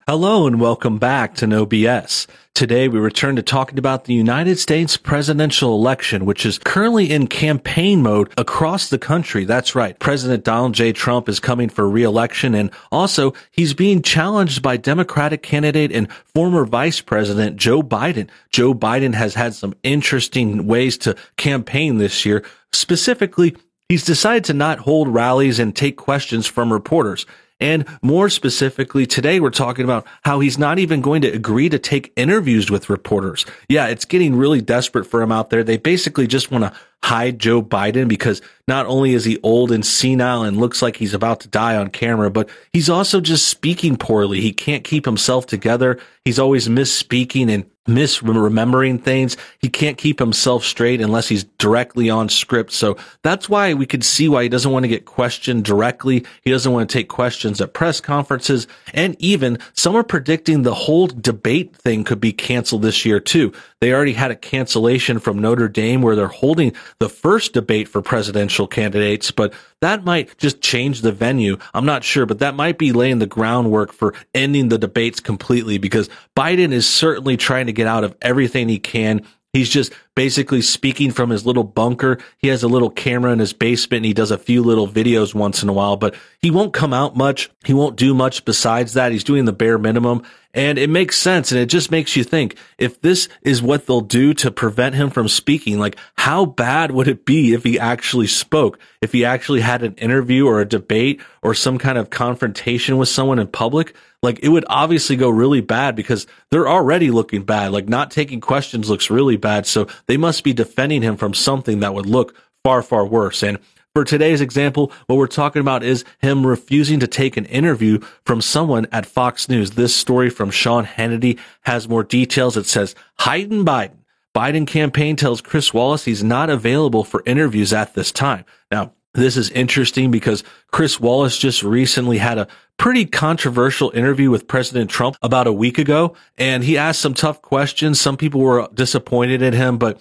Hello and welcome back to No BS. Today we return to talking about the United States presidential election, which is currently in campaign mode across the country. That's right. President Donald J. Trump is coming for re-election, and also he's being challenged by Democratic candidate and former Vice President Joe Biden. Joe Biden has had some interesting ways to campaign this year. Specifically, he's decided to not hold rallies and take questions from reporters. And more specifically, today we're talking about how he's not even going to agree to take interviews with reporters. Yeah, it's getting really desperate for him out there. They basically just want to hide Joe Biden because not only is he old and senile and looks like he's about to die on camera, but he's also just speaking poorly. He can't keep himself together. He's always misspeaking and misremembering things. He can't keep himself straight unless he's directly on script. So that's why we could see why he doesn't want to get questioned directly. He doesn't want to take questions at press conferences. And even some are predicting the whole debate thing could be canceled this year too. They already had a cancellation from Notre Dame where they're holding the first debate for presidential candidates, but that might just change the venue. I'm not sure, but that might be laying the groundwork for ending the debates completely because Biden is certainly trying to get out of everything he can. He's just basically speaking from his little bunker. He has a little camera in his basement and he does a few little videos once in a while, but he won't come out much. He won't do much besides that. He's doing the bare minimum. And it makes sense. And it just makes you think, if this is what they'll do to prevent him from speaking, like how bad would it be if he actually spoke, if he actually had an interview or a debate or some kind of confrontation with someone in public? Like it would obviously go really bad because they're already looking bad. Like not taking questions looks really bad. So they must be defending him from something that would look far, far worse. And for today's example, what we're talking about is him refusing to take an interview from someone at Fox News. This story from Sean Hannity has more details. It says, hiding Biden. Biden campaign tells Chris Wallace he's not available for interviews at this time. Now, this is interesting because Chris Wallace just recently had a pretty controversial interview with President Trump about a week ago, and he asked some tough questions. Some people were disappointed in him, but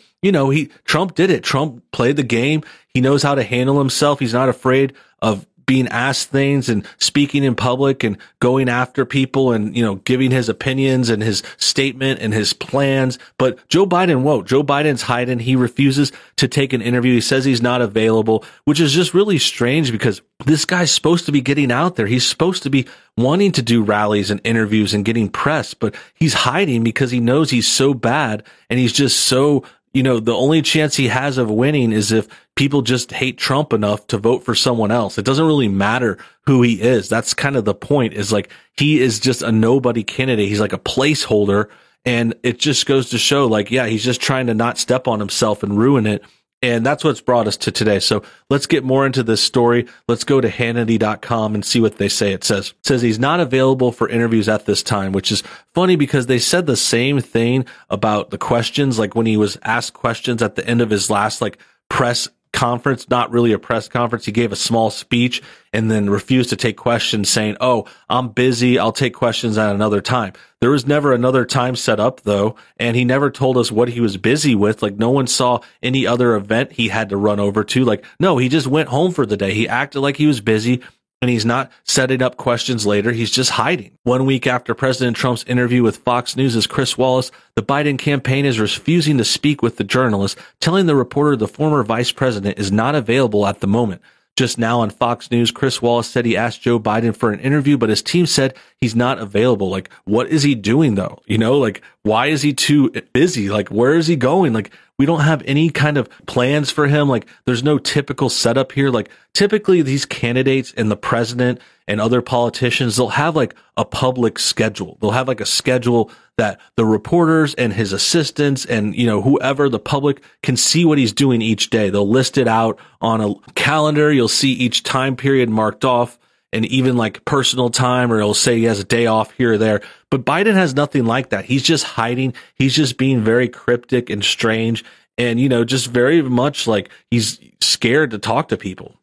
Trump did it. Trump played the game. He knows how to handle himself. He's not afraid of being asked things and speaking in public and going after people and, giving his opinions and his statement and his plans. But Joe Biden won't. Joe Biden's hiding. He refuses to take an interview. He says he's not available, which is just really strange because this guy's supposed to be getting out there. He's supposed to be wanting to do rallies and interviews and getting press, but he's hiding because he knows he's so bad and he's just so the only chance he has of winning is if people just hate Trump enough to vote for someone else. It doesn't really matter who he is. That's kind of the point, is like he is just a nobody candidate. He's like a placeholder. And it just goes to show he's just trying to not step on himself and ruin it. And that's what's brought us to today. So let's get more into this story. Let's go to Hannity.com and see what they say. It says he's not available for interviews at this time, which is funny because they said the same thing about the questions. Like when he was asked questions at the end of his last press conference, not really a press conference. He gave a small speech and then refused to take questions saying, "Oh, I'm busy. I'll take questions at another time." There was never another time set up though. And he never told us what he was busy with. No one saw any other event he had to run over to. No, he just went home for the day. He acted like he was busy. And he's not setting up questions later. He's just hiding. 1 week after President Trump's interview with Fox News' Chris Wallace, the Biden campaign is refusing to speak with the journalist, telling the reporter the former vice president is not available at the moment. Just now on Fox News, Chris Wallace said he asked Joe Biden for an interview, but his team said he's not available. What is he doing though? Why is he too busy? Where is he going? We don't have any kind of plans for him. There's no typical setup here. Typically these candidates and the president and other politicians, they'll have a public schedule. They'll have a schedule that the reporters and his assistants and, whoever the public can see what he's doing each day. They'll list it out on a calendar. You'll see each time period marked off, and even personal time, or he'll say he has a day off here or there. But Biden has nothing like that. He's just hiding. He's just being very cryptic and strange and, just very much he's scared to talk to people.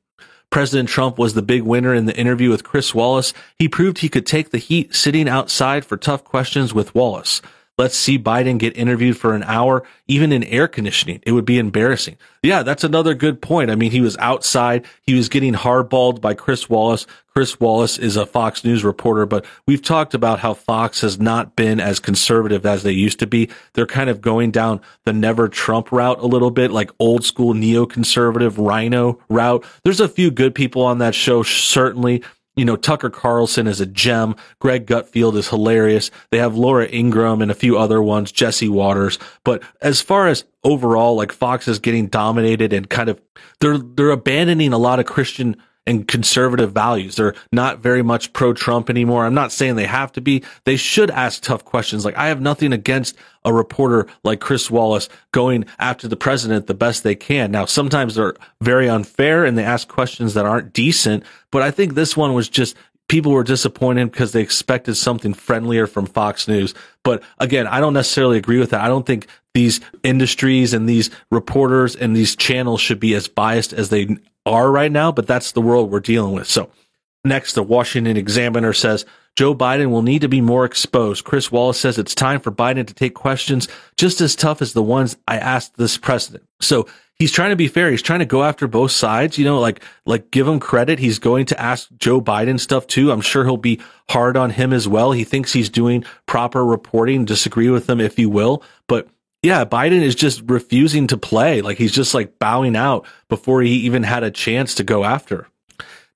President Trump was the big winner in the interview with Chris Wallace. He proved he could take the heat sitting outside for tough questions with Wallace. let's see Biden get interviewed for an hour, even in air conditioning. It would be embarrassing. Yeah, that's another good point. I mean, he was outside. He was getting hardballed by Chris Wallace. Chris Wallace is a Fox News reporter, but we've talked about how Fox has not been as conservative as they used to be. They're kind of going down the never Trump route a little bit, like old school neoconservative rhino route. There's a few good people on that show, certainly. You know, Tucker Carlson is a gem. Greg Gutfield is hilarious. They have Laura Ingraham and a few other ones, Jesse Waters. But as far as overall, like Fox is getting dominated and kind of, they're abandoning a lot of Christian and conservative values. They're not very much pro-Trump anymore. I'm not saying they have to be. They should ask tough questions. Like, I have nothing against a reporter like Chris Wallace going after the president the best they can. Now, sometimes they're very unfair and they ask questions that aren't decent, but I think this one was just, people were disappointed because they expected something friendlier from Fox News. But again, I don't necessarily agree with that. I don't think these industries and these reporters and these channels should be as biased as they are right now, but that's the world we're dealing with. So next, the Washington Examiner says Joe Biden will need to be more exposed. Chris Wallace says it's time for Biden to take questions just as tough as the ones I asked this president. So he's trying to be fair. He's trying to go after both sides, you know, like give him credit. He's going to ask Joe Biden stuff too. I'm sure he'll be hard on him as well. He thinks he's doing proper reporting. Disagree with him if you will, but yeah, Biden is just refusing to play. Like, he's just like bowing out before he even had a chance to go after.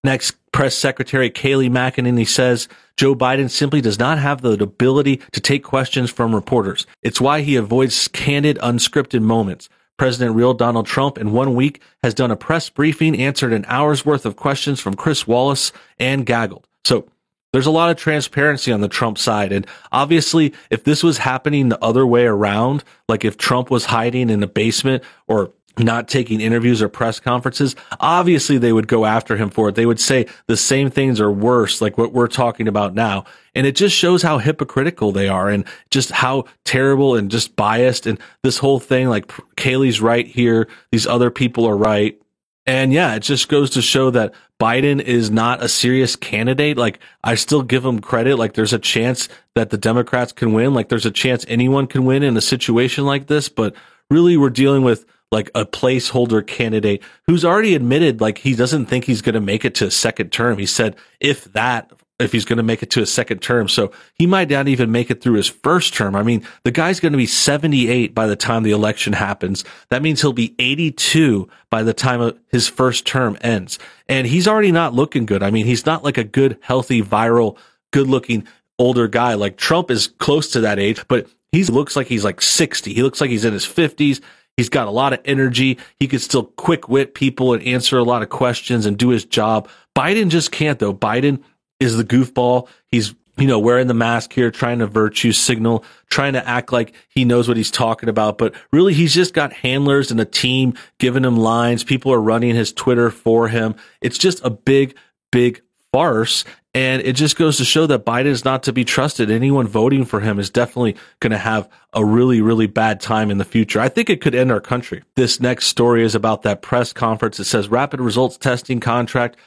Next, Press Secretary Kayleigh McEnany says Joe Biden simply does not have the ability to take questions from reporters. It's why he avoids candid, unscripted moments. President real Donald Trump in 1 week has done a press briefing, answered an hour's worth of questions from Chris Wallace, and gaggled. So there's a lot of transparency on the Trump side. And obviously, if this was happening the other way around, like if Trump was hiding in a basement or not taking interviews or press conferences, obviously they would go after him for it. They would say the same things or worse, like what we're talking about now. And it just shows how hypocritical they are and just how terrible and just biased. And this whole thing, like Kayleigh's right here, these other people are right. And yeah, it just goes to show that Biden is not a serious candidate. Like, I still give him credit. Like, there's a chance that the Democrats can win. Like, there's a chance anyone can win in a situation like this. But really, we're dealing with like a placeholder candidate who's already admitted, like, he doesn't think he's going to make it to a second term. He said, if he's going to make it to a second term. So he might not even make it through his first term. I mean, the guy's going to be 78 by the time the election happens. That means he'll be 82 by the time his first term ends. And he's already not looking good. I mean, he's not like a good, healthy, viral, good looking older guy. Like, Trump is close to that age, but he looks like he's like 60. He looks like he's in his 50s. He's got a lot of energy. He could still quick wit people and answer a lot of questions and do his job. Biden just can't, though. Biden is the goofball. He's, you know, wearing the mask here, trying to virtue signal, trying to act like he knows what he's talking about. But really, he's just got handlers and a team giving him lines. People are running his Twitter for him. It's just a big, big farce. And it just goes to show that Biden is not to be trusted. Anyone voting for him is definitely going to have a really, really bad time in the future. I think it could end our country. This next story is about that press conference. It says rapid results testing contact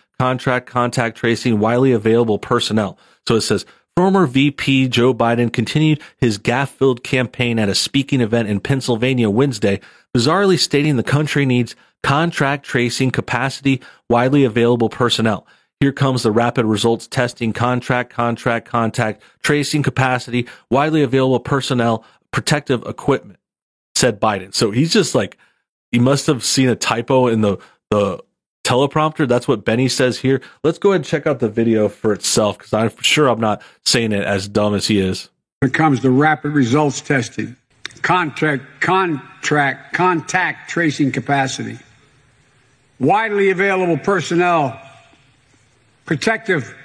tracing, widely available personnel. So it says former VP Joe Biden continued his gaffe-filled campaign at a speaking event in Pennsylvania Wednesday, bizarrely stating the country needs contract tracing capacity, widely available personnel. Here comes the rapid results testing contact tracing capacity, widely available personnel, protective equipment, said Biden. So he's just like, he must have seen a typo in the teleprompter. That's what Benny says here. Let's go ahead and check out the video for itself, because I'm sure I'm not saying it as dumb as he is. When it comes to rapid results testing, contact tracing capacity, widely available personnel, protective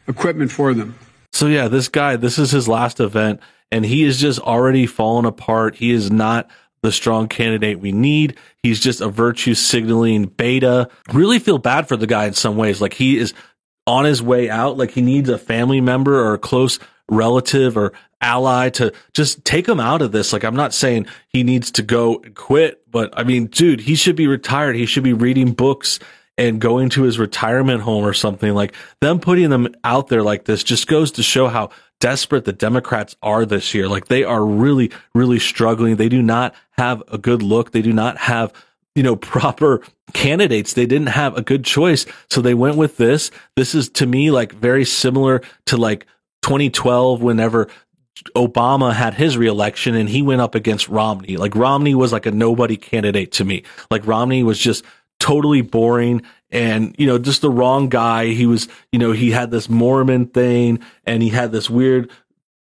equipment for them. So yeah, this guy, this is his last event, and he is just already fallen apart. He is not the strong candidate we need. He's just a virtue signaling beta. Really feel bad for the guy in some ways. Like, he is on his way out. Like, he needs a family member or a close relative or ally to just take him out of this. Like, I'm not saying he needs to go and quit, but I mean, dude, he should be retired. He should be reading books and going to his retirement home or something. Like, them putting them out there like this just goes to show how desperate the Democrats are this year. Like, they are really, really struggling. They do not have a good look. They do not have, proper candidates. They didn't have a good choice. So they went with this. This is, to me, like very similar to like 2012, whenever Obama had his reelection and he went up against Romney. Like, Romney was like a nobody candidate to me. Like, Romney was just totally boring and, just the wrong guy. He was, he had this Mormon thing and he had this weird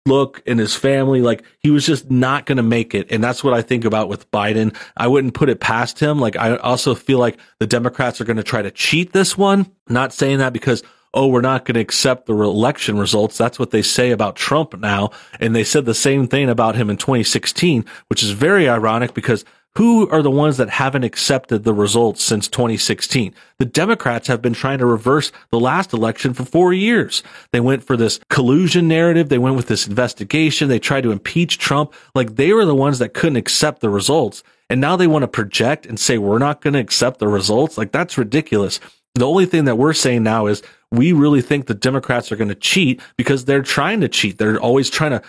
look in his family. Like, he was just not going to make it. And that's what I think about with Biden. I wouldn't put it past him. Like, I also feel like the Democrats are going to try to cheat this one. Not saying that because, we're not going to accept the election results. That's what they say about Trump now. And they said the same thing about him in 2016, which is very ironic because who are the ones that haven't accepted the results since 2016? The Democrats have been trying to reverse the last election for 4 years. They went for this collusion narrative. They went with this investigation. They tried to impeach Trump. Like, they were the ones that couldn't accept the results. And now they want to project and say, we're not going to accept the results. Like, that's ridiculous. The only thing that we're saying now is we really think the Democrats are going to cheat because they're trying to cheat. They're always trying to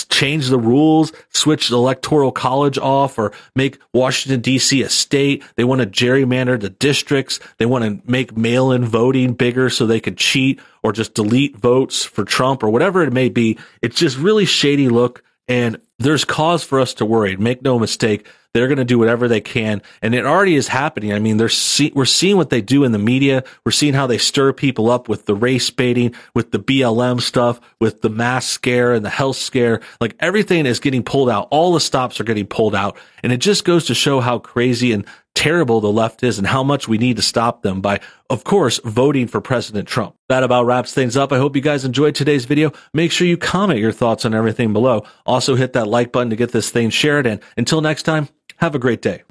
change the rules, switch the Electoral College off, or make Washington, D.C. a state. They want to gerrymander the districts. They want to make mail-in voting bigger so they could cheat or just delete votes for Trump or whatever it may be. It's just really shady look, and there's cause for us to worry. Make no mistake. They're going to do whatever they can. And it already is happening. I mean, we're seeing what they do in the media. We're seeing how they stir people up with the race baiting, with the BLM stuff, with the mask scare and the health scare. Like, everything is getting pulled out. All the stops are getting pulled out. And it just goes to show how crazy and terrible the left is and how much we need to stop them by, of course, voting for President Trump. That about wraps things up. I hope you guys enjoyed today's video. Make sure you comment your thoughts on everything below. Also, hit that like button to get this thing shared. And until next time, have a great day.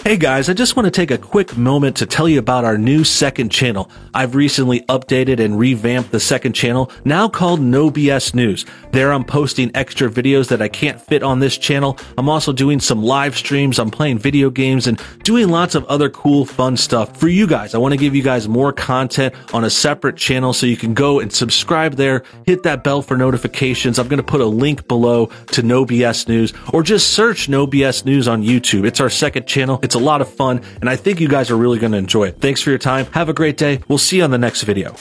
Hey guys, I just want to take a quick moment to tell you about our new second channel. I've recently updated and revamped the second channel, now called No BS News. There I'm posting extra videos that I can't fit on this channel. I'm also doing some live streams, I'm playing video games, and doing lots of other cool, fun stuff for you guys. I want to give you guys more content on a separate channel, so you can go and subscribe there, hit that bell for notifications. I'm going to put a link below to No BS News, or just search No BS News on YouTube. It's our second channel. It's a lot of fun, and I think you guys are really going to enjoy it. Thanks for your time. Have a great day. We'll see you on the next video.